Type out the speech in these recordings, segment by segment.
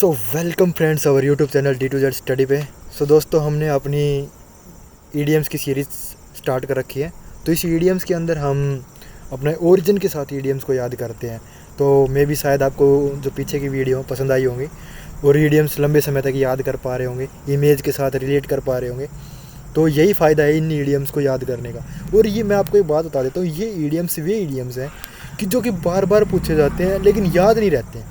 So welcome friends our YouTube channel D2Z study पे। दोस्तों हमने अपनी ईडीएम्स की सीरीज़ स्टार्ट कर रखी है। तो इस ईडीएम्स के अंदर हम अपने ओरिजिन के साथ ईडीएम्स को याद करते हैं। तो मे भी शायद आपको जो पीछे की वीडियो पसंद आई होंगी और ईडीएम्स लंबे समय तक याद कर पा रहे होंगे, इमेज के साथ रिलेट कर पा रहे होंगे। तो यही फ़ायदा है इन ईडीएम्स को याद करने का। और ये मैं आपको एक बात बता देता हूँ, ये ईडीएम्स वे ईडीएम्स हैं कि जो कि बार बार पूछे जाते हैं लेकिन याद नहीं रहते हैं,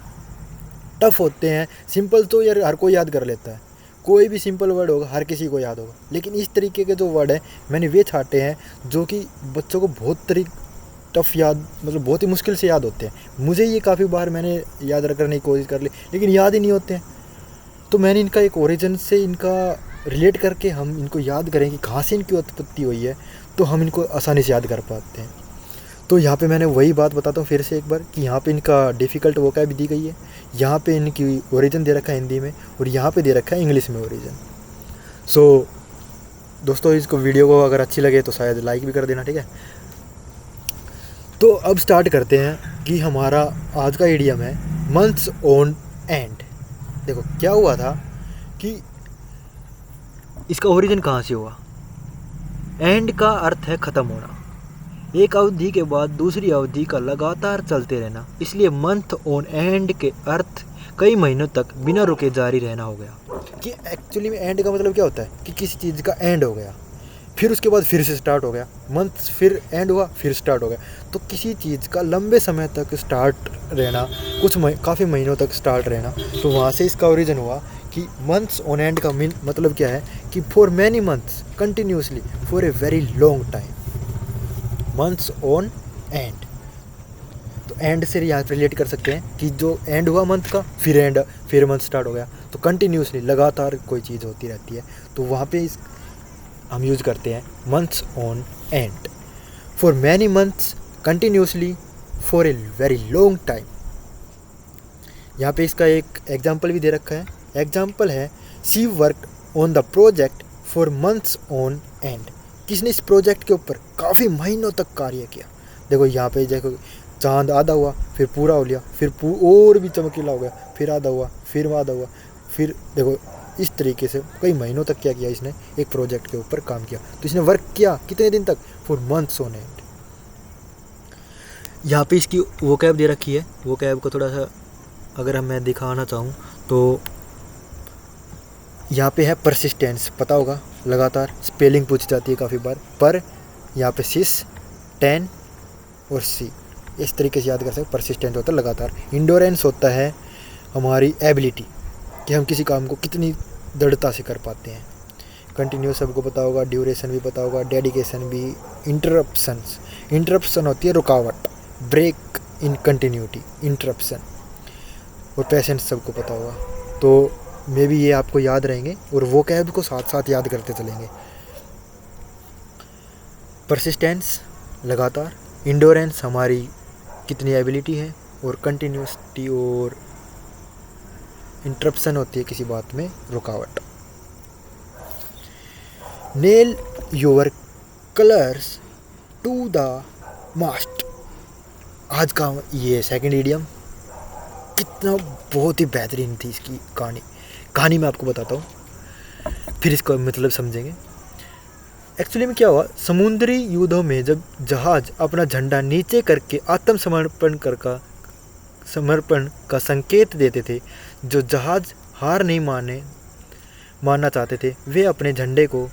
टफ होते हैं। सिंपल तो यार हर कोई याद कर लेता है, कोई भी सिंपल वर्ड होगा हर किसी को याद होगा। लेकिन इस तरीके के जो वर्ड हैं मैंने वे छाटे हैं जो कि बच्चों को बहुत टफ याद, मतलब बहुत ही मुश्किल से याद होते हैं। मुझे ये काफ़ी बार मैंने याद करने की कोशिश कर ली लेकिन याद ही नहीं होते हैं। तो मैंने इनका एक ओरिजिन से इनका रिलेट करके हम इनको याद करें कि कहाँ से इनकी उत्पत्ति हुई है, तो हम इनको आसानी से याद कर पाते हैं। तो यहाँ पे मैंने वही बात बताता हूँ फिर से एक बार कि यहाँ पे इनका डिफ़िकल्ट वोकैब दी गई है, यहाँ पे इनकी ओरिजिन दे रखा है हिंदी में और यहाँ पे दे रखा है इंग्लिश में ओरिजिन। सो दोस्तों इसको वीडियो को अगर अच्छी लगे तो शायद लाइक भी कर देना, ठीक है। तो अब स्टार्ट करते हैं कि हमारा आज का इडियम है मंथ्स ऑन एंड। देखो क्या हुआ था कि इसका ओरिजिन कहाँ से हुआ। एंड का अर्थ है ख़त्म होना, एक अवधि के बाद दूसरी अवधि का लगातार चलते रहना, इसलिए मंथ ऑन एंड के अर्थ कई महीनों तक बिना रुके जारी रहना हो गया। कि एक्चुअली में एंड का मतलब क्या होता है कि किसी चीज़ का एंड हो गया, फिर उसके बाद फिर से स्टार्ट हो गया। मंथ फिर एंड हुआ फिर स्टार्ट हो गया। तो किसी चीज़ का लंबे समय तक स्टार्ट रहना, काफ़ी महीनों तक स्टार्ट रहना, तो वहाँ से इसका ओरिजिन हुआ कि मंथ्स ऑन एंड का मतलब क्या है कि for many months continuously for a very long time, months on and. तो एंड से यहाँ रिलेट कर सकते हैं कि जो एंड हुआ मंथ का फिर मंथ स्टार्ट हो गया। तो कंटिन्यूसली लगातार कोई चीज़ होती रहती है, तो वहाँ पे हम यूज़ करते हैं months on and. For many months continuously for a very long time. यहाँ पे इसका एक एग्जाम्पल भी दे रखा है। एग्जाम्पल है she work on the project for months on and. किसने इस प्रोजेक्ट के ऊपर काफ़ी महीनों तक कार्य किया। देखो यहाँ पे देखो चांद आधा हुआ फिर पूरा हो लिया, फिर और भी चमकीला हो गया, फिर आधा हुआ फिर आधा हुआ, फिर देखो इस तरीके से कई महीनों तक क्या किया इसने, एक प्रोजेक्ट के ऊपर काम किया। तो इसने वर्क किया कितने दिन तक, फॉर मंथ्स ऑन एंड। यहाँ पे इसकी वोकैब दे रखी है। वोकैब को थोड़ा सा अगर मैं दिखाना चाहूँ तो यहाँ पे है परसिस्टेंस, पता होगा लगातार स्पेलिंग पूछी जाती है काफ़ी बार। पर यहाँ पे सिस, टेन और सी, इस तरीके से याद कर सकते। परसिस्टेंट होता है लगातार। इंडोरेंस होता है हमारी एबिलिटी कि हम किसी काम को कितनी दृढ़ता से कर पाते हैं। कंटिन्यूस सबको पता होगा, ड्यूरेशन भी पता होगा, डेडिकेशन भी। इंटरप्शन होती है रुकावट, ब्रेक इन कंटिन्यूटी, इंटरप्शन। और पेशेंस सबको पता होगा। तो मे भी ये आपको याद रहेंगे और वो कैब को साथ साथ याद करते चलेंगे। परसिस्टेंस लगातार, इंडोरेंस हमारी कितनी एबिलिटी है, और कंटिन्यूसिटी और इंटरप्शन होती है किसी बात में रुकावट। Nail your colours to the mast. आज का ये सेकंड इडियम कितना बहुत ही बेहतरीन थी इसकी कहानी मैं आपको बताता हूँ, फिर इसका मतलब समझेंगे। एक्चुअली में क्या हुआ, समुद्री युद्धों में जब जहाज अपना झंडा नीचे करके आत्मसमर्पण समर्पण का संकेत देते थे, जो जहाज हार नहीं मानना चाहते थे वे अपने झंडे को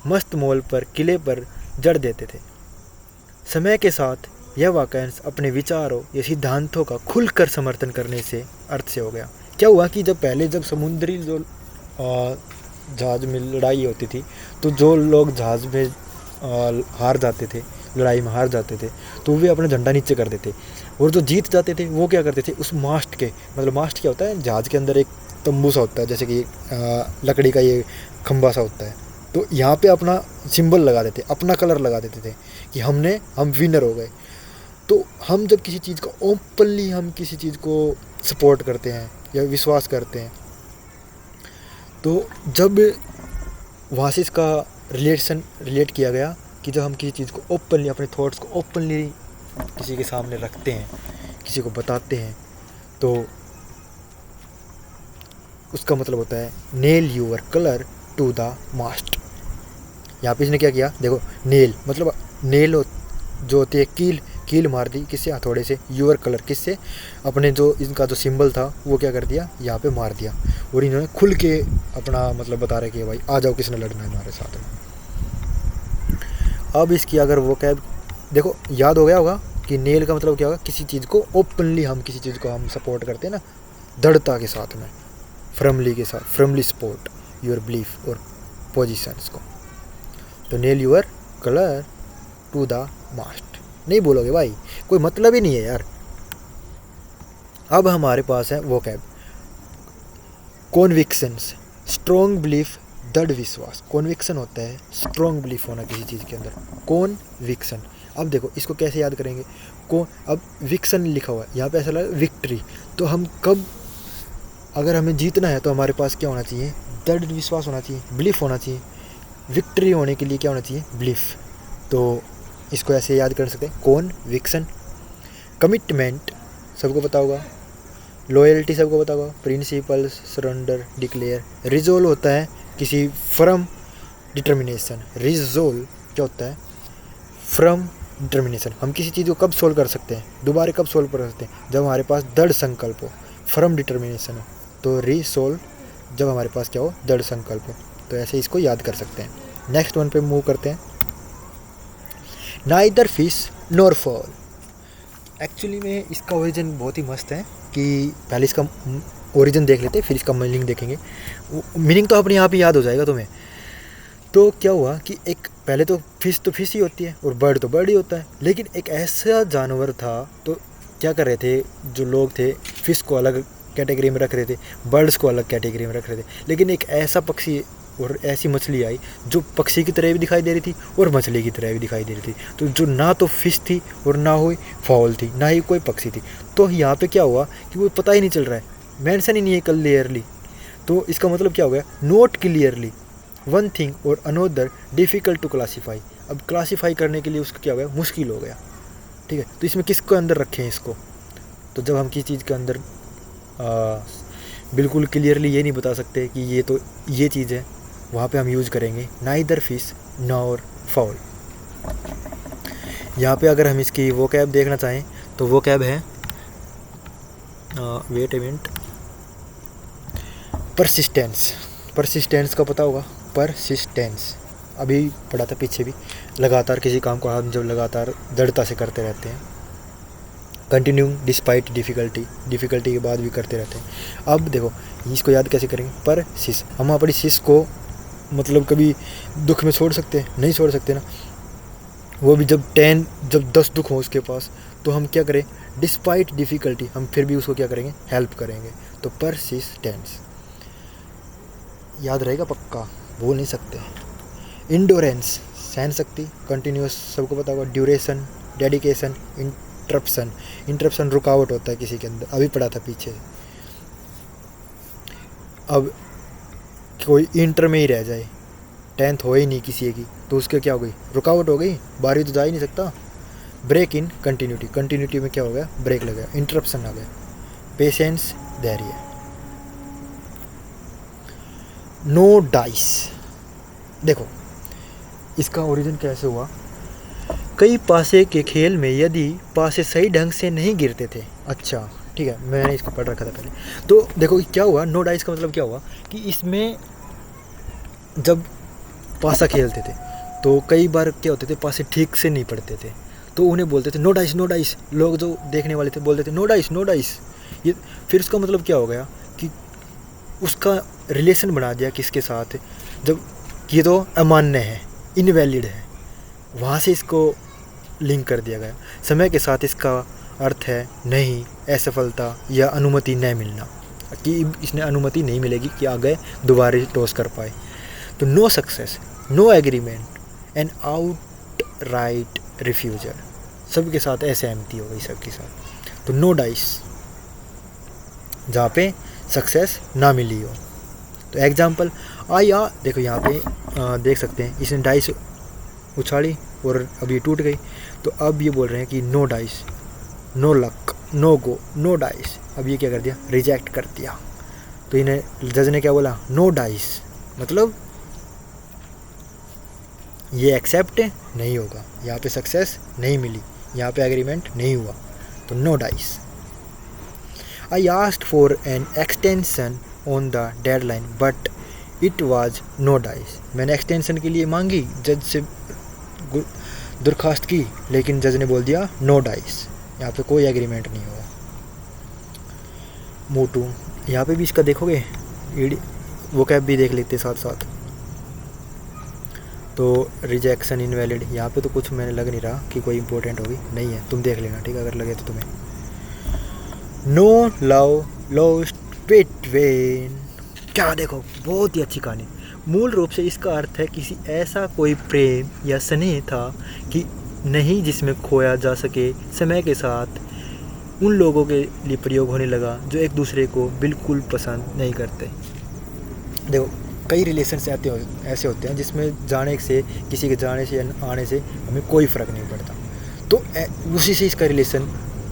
मस्त मोल पर किले पर जड़ देते थे। समय के साथ यह वाक्यांश अपने विचारों या सिद्धांतों का खुलकर समर्थन करने से अर्थ से हो गया। क्या हुआ कि जब समुद्री जो जहाज में लड़ाई होती थी, तो जो लोग जहाज में हार जाते थे, लड़ाई में हार जाते थे, तो वे अपना झंडा नीचे कर देते। और जो जीत जाते थे वो क्या करते थे, उस मास्ट के, मतलब मास्ट क्या होता है, जहाज के अंदर एक तंबू सा होता है, जैसे कि लकड़ी का ये खंबा सा होता है। तो यहाँ पे अपना सिंबल लगा देते, अपना कलर लगा देते थे कि हम विनर हो गए। तो हम जब किसी चीज़ को ओपनली हम किसी चीज़ को सपोर्ट करते हैं या विश्वास करते हैं, तो जब वहाँ से इसका रिलेट किया गया कि जब हम किसी चीज़ को ओपनली, अपने थॉट्स को ओपनली किसी के सामने रखते हैं, किसी को बताते हैं, तो उसका मतलब होता है nail your colour to the mast. यहाँ पे इसने क्या किया, देखो नेल मतलब नेल जो होती है कील, कील मार दी किससे, हथौड़े से, यूर कलर किससे, अपने जो इनका जो सिंबल था वो क्या कर दिया, यहाँ पे मार दिया। और इन्होंने खुल के अपना मतलब बता रहे कि भाई आ जाओ किसने लड़ना है हमारे साथ में। अब इसकी अगर वो कैब देखो याद हो गया होगा कि नेल का मतलब क्या होगा, किसी चीज़ को ओपनली, हम किसी चीज़ को हम सपोर्ट करते हैं ना दृढ़ता के साथ में, फर्मली के साथ, फर्मली सपोर्ट योर बिलीफ और पोजिशंस को। तो nail your colour to the mast नहीं बोलोगे भाई, कोई मतलब ही नहीं है यार। अब हमारे पास है वो कैब कॉन्विक्शंस, स्ट्रॉन्ग बिलीफ, दृढ़ विश्वास। कॉन्विक्शन होता है स्ट्रॉन्ग बिलीफ होना किसी चीज़ के अंदर, कॉन्विक्शन। अब देखो इसको कैसे याद करेंगे, अब विक्शन लिखा हुआ है यहाँ पे, ऐसा लगा विक्ट्री। तो हम कब, अगर हमें जीतना है तो हमारे पास क्या होना चाहिए, दृढ़ विश्वास होना चाहिए, बिलीफ होना चाहिए। विक्ट्री होने के लिए क्या होना चाहिए, बिलीफ। तो इसको ऐसे याद कर सकते हैं, कॉन्विक्शन। कमिटमेंट सबको पता होगा, लॉयल्टी सबको पता होगा, प्रिंसिपल्स, सरेंडर, डिक्लेयर। रिजोल्व होता है किसी फर्म डिटर्मिनेशन, रिजोल्व क्या होता है, फर्म डिटर्मिनेशन। हम किसी चीज़ को कब सोल्व कर सकते हैं, दोबारा कब सोल्व कर सकते हैं, जब हमारे पास दृढ़ संकल्प हो, फर्म डिटर्मिनेशन हो। तो रिसोल्व जब हमारे पास क्या हो, दृढ़ संकल्प हो। तो ऐसे इसको याद कर सकते हैं। नेक्स्ट वन पे मूव करते हैं, neither fish nor fall. Actually में इसका ओरिजिन बहुत ही मस्त है कि पहले इसका ओरिजिन देख लेते हैं फिर इसका मीनिंग देखेंगे। मीनिंग तो अपने आप ही याद हो जाएगा तुम्हें। तो क्या हुआ कि एक पहले तो फिश ही होती है और बर्ड तो बर्ड ही होता है, लेकिन एक ऐसा जानवर था, तो क्या कर रहे थे जो लोग थे, फिश को अलग कैटेगरी में रख रहे थे, बर्ड्स को अलग कैटेगरी में रख रहे थे। लेकिन एक ऐसा पक्षी और ऐसी मछली आई जो पक्षी की तरह भी दिखाई दे रही थी और मछली की तरह भी दिखाई दे रही थी। तो जो ना तो फिश थी और ना ही फाउल थी, ना ही कोई पक्षी थी। तो यहाँ पे क्या हुआ कि वो पता ही नहीं चल रहा है, मेंशन ही नहीं है क्लियरली। तो इसका मतलब क्या हो गया, नोट क्लियरली वन थिंग और अनोदर डिफ़िकल्ट टू क्लासीफाई। अब क्लासीफाई करने के लिए उसका क्या हो गया, मुश्किल हो गया। ठीक है, तो इसमें किसको अंदर रखें इसको। तो जब हम किसी चीज़ के अंदर बिल्कुल क्लियरली ये नहीं बता सकते कि ये तो ये चीज़ है, वहाँ पे हम यूज़ करेंगे नाइदर फिश नॉर फाउल। यहाँ पे अगर हम इसकी वो कैब देखना चाहें तो वो कैब है wait a minute, persistence. Persistence का पता होगा, परसिस्टेंस अभी पढ़ा था पीछे भी। लगातार किसी काम को हम जब लगातार दृढ़ता से करते रहते हैं, कंटिन्यूइंग डिस्पाइट डिफ़िकल्टी, डिफ़िकल्टी के बाद भी करते रहते हैं। अब देखो इसको याद कैसे करेंगे, पर सिस। हम अपनी सिस को मतलब कभी दुख में छोड़ सकते हैं, नहीं छोड़ सकते ना। वो भी जब 10 दुख हो उसके पास, तो हम क्या करें, डिस्पाइट डिफ़िकल्टी हम फिर भी उसको क्या करेंगे, हेल्प करेंगे। तो परसिस्टेंस याद रहेगा पक्का, भूल नहीं सकते। इंडोरेंस सहन शक्ति, कंटिन्यूस सबको पता होगा, ड्यूरेशन, डेडिकेशन, इंटरप्शन। इंटरप्शन रुकावट होता है किसी के अंदर, अभी पढ़ा था पीछे। अब कोई इंटर में ही रह जाए, 10th हो ही नहीं किसी की, तो उसके क्या हो गई, रुकावट हो गई, 12वीं तो जा ही नहीं सकता। ब्रेक इन कंटिन्यूटी, कंटिन्यूटी में क्या हो गया, ब्रेक लग गया, इंटरप्शन आ गया। पेशेंस, धैर्य। नो डाइस, देखो इसका ओरिजिन कैसे हुआ। कई पासे के खेल में यदि पासे सही ढंग से नहीं गिरते थे, अच्छा ठीक है, मैंने इसको पढ़ रखा था पहले। तो देखो क्या हुआ, नो डाइस का मतलब क्या हुआ कि इसमें जब पासा खेलते थे तो कई बार क्या होते थे, पासे ठीक से नहीं पड़ते थे, तो उन्हें बोलते थे नो डाइस नो डाइस। लोग जो देखने वाले थे बोलते थे नो डाइस नो डाइस। ये फिर उसका मतलब क्या हो गया कि उसका रिलेशन बना दिया किसके साथ, जब ये तो अमान्य है, इनवैलिड है, वहाँ से इसको लिंक कर दिया गया। समय के साथ इसका अर्थ है नहीं, असफलता या अनुमति नहीं मिलना, कि इसने अनुमति नहीं मिलेगी कि आगे दोबारा टॉस कर पाए। तो no success, no agreement and outright refusal, सबके साथ असहमति हो गई सबके साथ। तो नो डाइस, जहाँ पे सक्सेस ना मिली हो। तो एग्जाम्पल देखो यहाँ पे देख सकते हैं, इसने डाइस उछाड़ी और अब ये टूट गई। तो अब ये बोल रहे हैं कि no dice, no luck, no go, no dice. अब ये क्या कर दिया, रिजेक्ट कर दिया। तो इन्हें जज ने क्या बोला, नो डाइस, मतलब ये एक्सेप्ट नहीं होगा, यहाँ पे सक्सेस नहीं मिली, यहाँ पे एग्रीमेंट नहीं हुआ, तो no dice. I asked for an extension on the deadline but it was no dice. मैंने एक्सटेंशन के लिए मांगी, जज से दरख्वास्त की, लेकिन जज ने बोल दिया नो डाइस, यहाँ पे कोई एग्रीमेंट नहीं होगा। मोटू, यहाँ पे भी इसका देखोगे, वो कैब भी देख लेते साथ साथ। तो रिजेक्शन इनवैलिड, यहाँ पे तो कुछ मैंने लग नहीं रहा कि कोई इंपॉर्टेंट होगी, नहीं है, तुम देख लेना, ठीक है, अगर लगे तो तुम्हें। नो लव लॉस्ट बिटवीन, क्या देखो, बहुत ही अच्छी कहानी। मूल रूप से इसका अर्थ है किसी ऐसा कोई प्रेम या स्नेह था कि नहीं जिसमें खोया जा सके। समय के साथ उन लोगों के लिए प्रयोग होने लगा जो एक दूसरे को बिल्कुल पसंद नहीं करते। देखो, कई रिलेशन ऐसे होते हैं जिसमें जाने से, किसी के जाने से या आने से हमें कोई फ़र्क नहीं पड़ता, तो उसी से इसका रिलेशन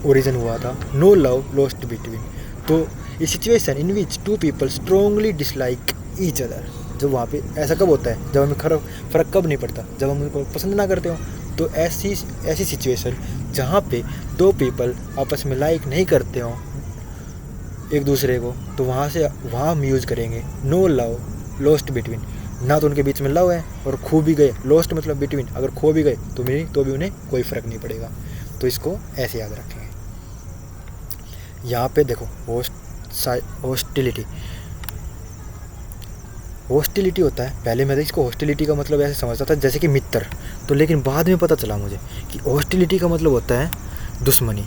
ओरिजिन हुआ था, नो लव लॉस्ट बिटवीन। तो a situation in which two people strongly dislike each other. जब वहाँ पे ऐसा कब होता है, जब हमें फ़र्क कब नहीं पड़ता, जब हम उनको पसंद ना करते हो। तो ऐसी सिचुएशन जहाँ पे दो पीपल आपस में लाइक नहीं करते हो एक दूसरे को, तो वहाँ हम यूज़ करेंगे नो लव लॉस्ट बिटवीन। ना तो उनके बीच में लव है और खो भी गए, लॉस्ट मतलब बिटवीन, अगर खो भी गए तो भी उन्हें कोई फ़र्क नहीं पड़ेगा। तो इसको ऐसे याद रखेंगे। यहाँ पे देखो, हॉस्टिलिटी होता है। पहले मैं इसको हॉस्टिलिटी का मतलब ऐसे समझता था जैसे कि मित्र, तो लेकिन बाद में पता चला मुझे कि हॉस्टिलिटी का मतलब होता है दुश्मनी,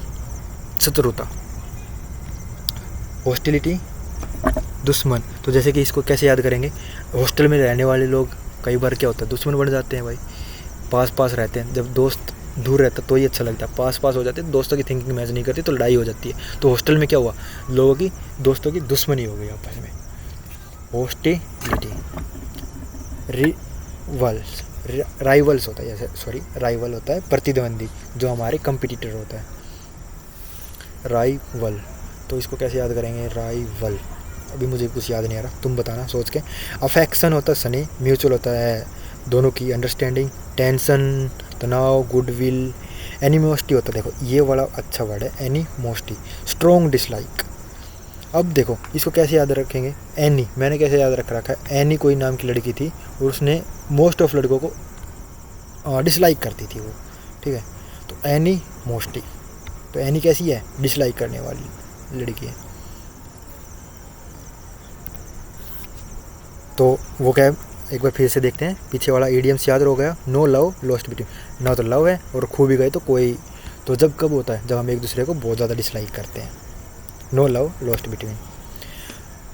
शत्रुता। हॉस्टिलिटी, दुश्मन। तो जैसे कि इसको कैसे याद करेंगे, हॉस्टल में रहने वाले लोग कई बार क्या होता है, दुश्मन बन जाते हैं भाई। पास रहते हैं, जब दोस्त दूर रहता तो ही अच्छा लगता है, पास हो जाते हैं, दोस्तों की थिंकिंग मैच नहीं करती तो लड़ाई हो जाती है। तो हॉस्टल में क्या हुआ, लोगों की, दोस्तों की दुश्मनी हो गई आपस में। हॉस्टिलिटी, राइवल्स होता है, राइवल होता है प्रतिद्वंदी, जो हमारे कंपटीटर होता है, राइवल। तो इसको कैसे याद करेंगे, राइवल। अभी मुझे कुछ याद नहीं आ रहा, तुम बताना सोच के। अफेक्शन होता है स्नेह, म्यूचुअल होता है दोनों की अंडरस्टैंडिंग, टेंशन तनाव, गुडविल। एनिमोसिटी होता है, देखो ये बड़ा अच्छा वर्ड है, एनिमोसिटी, स्ट्रॉन्ग डिसलाइक। अब देखो इसको कैसे याद रखेंगे, एनी, मैंने कैसे याद रखा है, एनी कोई नाम की लड़की थी और उसने मोस्ट ऑफ लड़कों को डिसलाइक करती थी वो, ठीक है। तो एनी मोस्टली, तो एनी कैसी है, डिसलाइक करने वाली लड़की है। तो वो क्या, एक बार फिर से देखते हैं, पीछे वाला इडियम्स याद हो गया, नो लव लॉस्ट बिटवीन। ना तो लव है और खो भी गए तो कोई, तो जब कब होता है, जब हम एक दूसरे को बहुत ज़्यादा डिसलाइक करते हैं। No love lost between.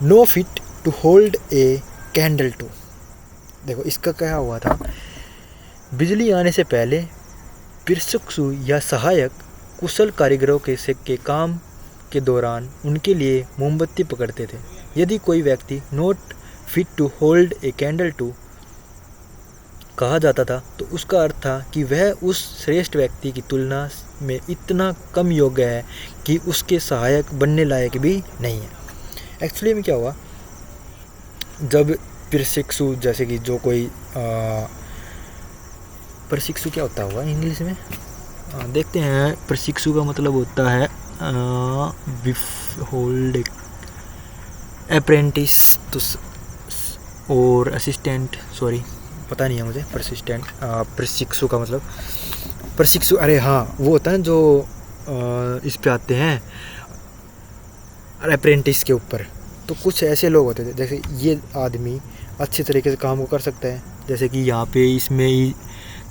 No fit to hold a candle to. देखो इसका क्या हुआ था, बिजली आने से पहले प्रशिक्षु या सहायक कुशल कारीगरों के काम के दौरान उनके लिए मोमबत्ती पकड़ते थे। यदि कोई व्यक्ति not fit to hold a candle to कहा जाता था तो उसका अर्थ था कि वह उस श्रेष्ठ व्यक्ति की तुलना में इतना कम योग्य है कि उसके सहायक बनने लायक भी नहीं है। एक्चुअली में क्या हुआ, जब प्रशिक्षु, जैसे कि जो कोई प्रशिक्षु क्या होता हुआ इंग्लिश में, देखते हैं। प्रशिक्षु का मतलब होता है होल्ड अप्रेंटिस और असिस्टेंट, सॉरी पता नहीं है मुझे, प्रशिक्षु का मतलब प्रशिक्षु, अरे हाँ वो होता है जो इस पे आते हैं अप्रेंटिस के ऊपर। तो कुछ ऐसे लोग होते थे, जैसे ये आदमी अच्छे तरीके से काम को कर सकता है, जैसे कि यहाँ पे इसमें ही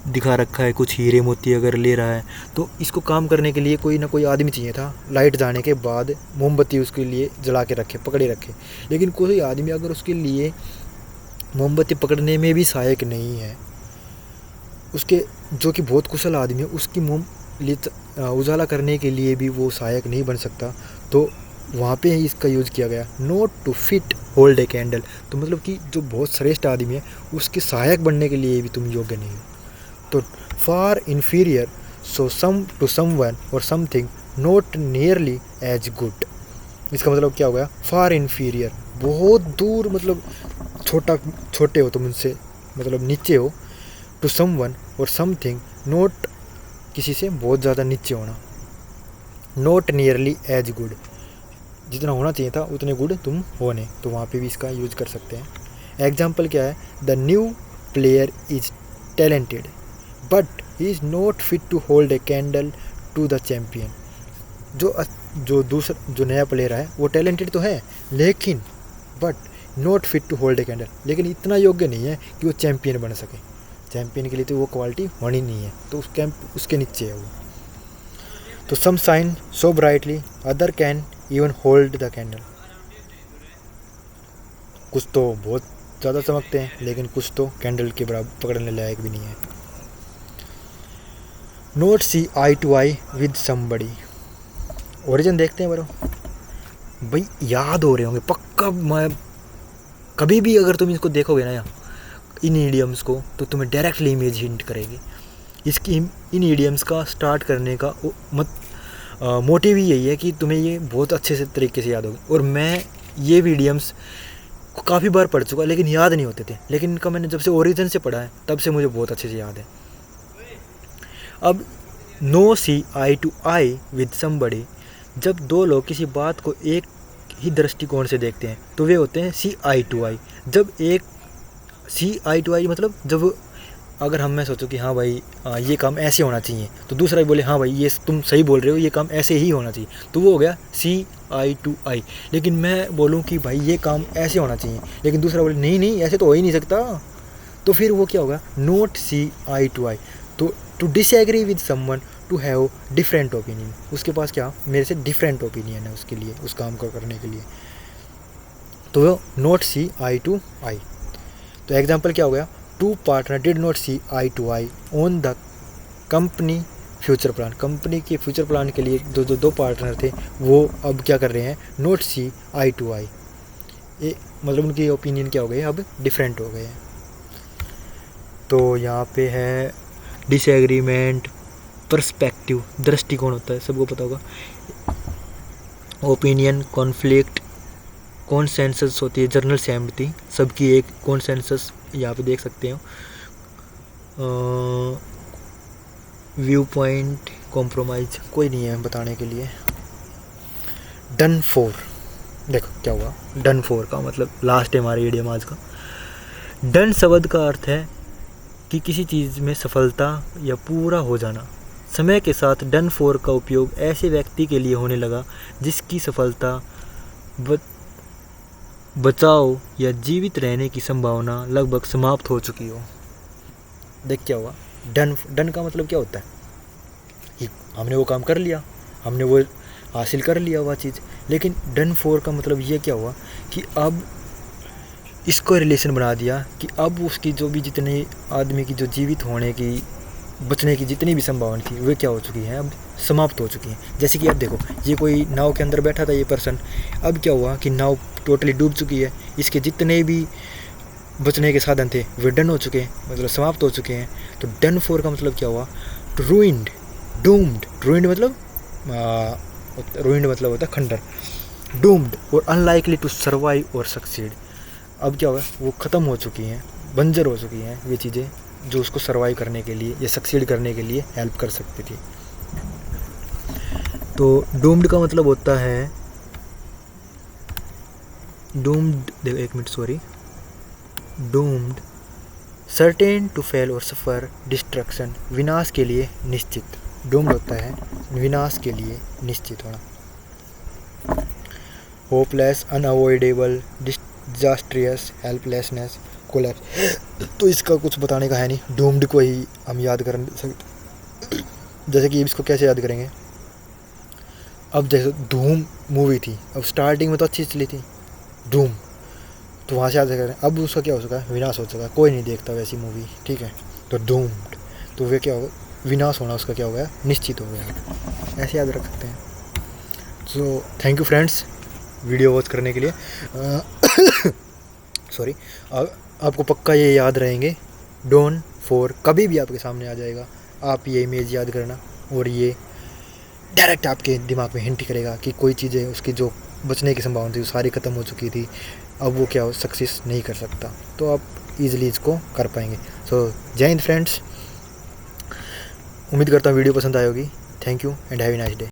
दिखा रखा है, कुछ हीरे मोती अगर ले रहा है तो इसको काम करने के लिए कोई ना कोई आदमी चाहिए था। लाइट जाने के बाद मोमबत्ती उसके लिए जला के रखे, पकड़े रखे, लेकिन कोई आदमी अगर उसके लिए मोमबत्ती पकड़ने में भी सहायक नहीं है, उसके जो कि बहुत कुशल आदमी है, उसकी उजाला करने के लिए भी वो सहायक नहीं बन सकता, तो वहाँ पे ही इसका यूज़ किया गया, not to fit hold a candle. तो मतलब कि जो बहुत श्रेष्ठ आदमी है उसके सहायक बनने के लिए भी तुम योग्य नहीं हो। तो far inferior so some to someone और something not nearly as good. इसका मतलब क्या हो गया, फार इन्फीरियर बहुत दूर, मतलब छोटे हो तुम उनसे, मतलब नीचे हो, टू समवन और समथिंग नॉट, किसी से बहुत ज़्यादा नीचे होना, नॉट नियरली एज गुड, जितना होना चाहिए था उतने गुड तुम हो नहीं, तो वहाँ पे भी इसका यूज कर सकते हैं। एग्जाम्पल क्या है, the new player is talented but he is not fit to hold a candle to the champion. जो नया प्लेयर है वो टैलेंटेड तो है, लेकिन but not fit to hold a candle, लेकिन इतना योग्य नहीं है कि वो चैम्पियन बन सके। चैम्पियन के लिए तो वो क्वालिटी होनी नहीं है, तो उसके नीचे है वो। तो some shine so brightly other can even hold the candle, कुछ तो बहुत ज़्यादा चमकते हैं, लेकिन कुछ तो कैंडल के बराबर पकड़ने लायक भी नहीं है। Not see eye to eye with somebody, origin देखते हैं बरो भाई, याद हो रहे होंगे पक्का। मैं कभी भी अगर तुम इसको देखोगे ना इन इडियम्स को, तो तुम्हें डायरेक्टली इमेज हिंट करेगी। इसकी इन इडियम्स का स्टार्ट करने का मोटिव ही यही है कि तुम्हें ये बहुत अच्छे से तरीके से याद होगी। और मैं ये भी इडियम्स को काफ़ी बार पढ़ चुका, लेकिन याद नहीं होते थे, लेकिन इनका मैंने जब से ओरिजिन से पढ़ा है तब से मुझे बहुत अच्छे से याद है। अब no see eye to eye with somebody, जब दो लोग किसी बात को एक ही दृष्टिकोण से देखते हैं तो वे होते हैं सी आई टू आई। जब एक सी आई टू आई मतलब जब अगर मैं सोचूं कि हाँ भाई ये काम ऐसे होना चाहिए, तो दूसरा भी बोले हाँ भाई ये तुम सही बोल रहे हो, ये काम ऐसे ही होना चाहिए, तो वो हो गया सी आई टू आई। लेकिन मैं बोलूँ कि भाई ये काम ऐसे होना चाहिए, लेकिन दूसरा बोले नहीं नहीं ऐसे तो हो ही नहीं सकता, तो फिर वो क्या होगा, note see eye to eye. तो to disagree with someone, to have different opinion, उसके पास क्या मेरे से डिफरेंट ओपिनियन है उसके लिए, उस काम को करने के लिए, तो वो note see eye to eye. तो एग्जाम्पल क्या हो गया, two partner did not see eye to eye on the company future plan. Company के फ्यूचर प्लान के लिए दो पार्टनर थे, वो अब क्या कर रहे हैं, नॉट सी आई टू आई, मतलब उनकी ओपिनियन क्या हो गए, अब डिफरेंट हो गए हैं। तो यहाँ पे है डिसएग्रीमेंट, पर्सपेक्टिव, दृष्टिकोण होता है, सबको पता होगा, ओपिनियन, कॉन्फ्लिक्ट, कॉन्सेंसस होती है, जर्नल सहमति, सबकी एक कॉन्सेंसस यहाँ पे देख सकते हो, व्यू पॉइंट, कॉम्प्रोमाइज, कोई नहीं है बताने के लिए। डन फॉर, देखो क्या हुआ, डन फॉर का मतलब लास्ट है हमारे इडियम आज का। डन शब्द का अर्थ है कि किसी चीज़ में सफलता या पूरा हो जाना। समय के साथ डन फॉर का उपयोग ऐसे व्यक्ति के लिए होने लगा जिसकी सफलता, बचाव या जीवित रहने की संभावना लगभग समाप्त हो चुकी हो। देख क्या हुआ, डन का मतलब क्या होता है कि हमने वो काम कर लिया, हमने वो हासिल कर लिया वह चीज़। लेकिन डन फॉर का मतलब ये क्या हुआ कि अब इसको रिलेशन बना दिया कि अब उसकी जो भी जितने आदमी की जो जीवित होने की, बचने की जितनी भी संभावना थी वे क्या हो चुकी हैं, अब समाप्त हो चुकी हैं। जैसे कि अब देखो, ये कोई नाव के अंदर बैठा था ये पर्सन, अब क्या हुआ कि नाव टोटली डूब चुकी है, इसके जितने भी बचने के साधन थे वे डन हो चुके हैं, मतलब समाप्त हो चुके हैं। तो डन फॉर का मतलब क्या हुआ, टू रूइंड, डूम्ड, रूइंड मतलब होता है खंडर, डूम्ड और अनलाइकली टू सर्वाइव और सक्सीड। अब क्या हुआ, वो ख़त्म हो चुकी हैं, बंजर हो चुकी हैं ये चीज़ें जो उसको सर्वाइव करने के लिए या सक्सीड करने के लिए हेल्प कर सकती थी। तो डूम्ड का मतलब होता है, डूम्ड, देखो एक minute sorry, doomed certain to fail और सफ़र, डिस्ट्रक्शन, विनाश के लिए निश्चित। डूम्ड होता है विनाश के लिए निश्चित होना। Hopeless, unavoidable, disastrous, helplessness, collapse. तो इसका कुछ बताने का है नहीं, डूम्ड को ही हम याद कर सकते। जैसे कि इसको कैसे याद करेंगे, अब जैसे धूम मूवी थी, अब स्टार्टिंग में तो अच्छी चली थी धूम, तो वहाँ से याद करें, अब उसका क्या हो चुका है, विनाश हो चुका है, कोई नहीं देखता वैसी मूवी, ठीक है। तो डूम्ड, तो वे क्या होगा, विनाश होना उसका क्या हो गया, निश्चित हो गया, ऐसे याद रख सकते हैं। So thank you friends video watch करने के लिए। सॉरी, आपको पक्का ये याद रहेंगे, डोन फॉर कभी भी आपके सामने आ जाएगा, आप ये इमेज याद करना, और ये डायरेक्ट आपके दिमाग में हिंट करेगा कि कोई चीज़ें उसकी जो बचने की संभावना थी वो सारी ख़त्म हो चुकी थी। अब वो क्या सक्सेस नहीं कर सकता, तो आप ईजिली इसको कर पाएंगे। सो जय हिंद फ्रेंड्स, उम्मीद करता हूँ वीडियो पसंद आई होगी। Thank you and have a nice day.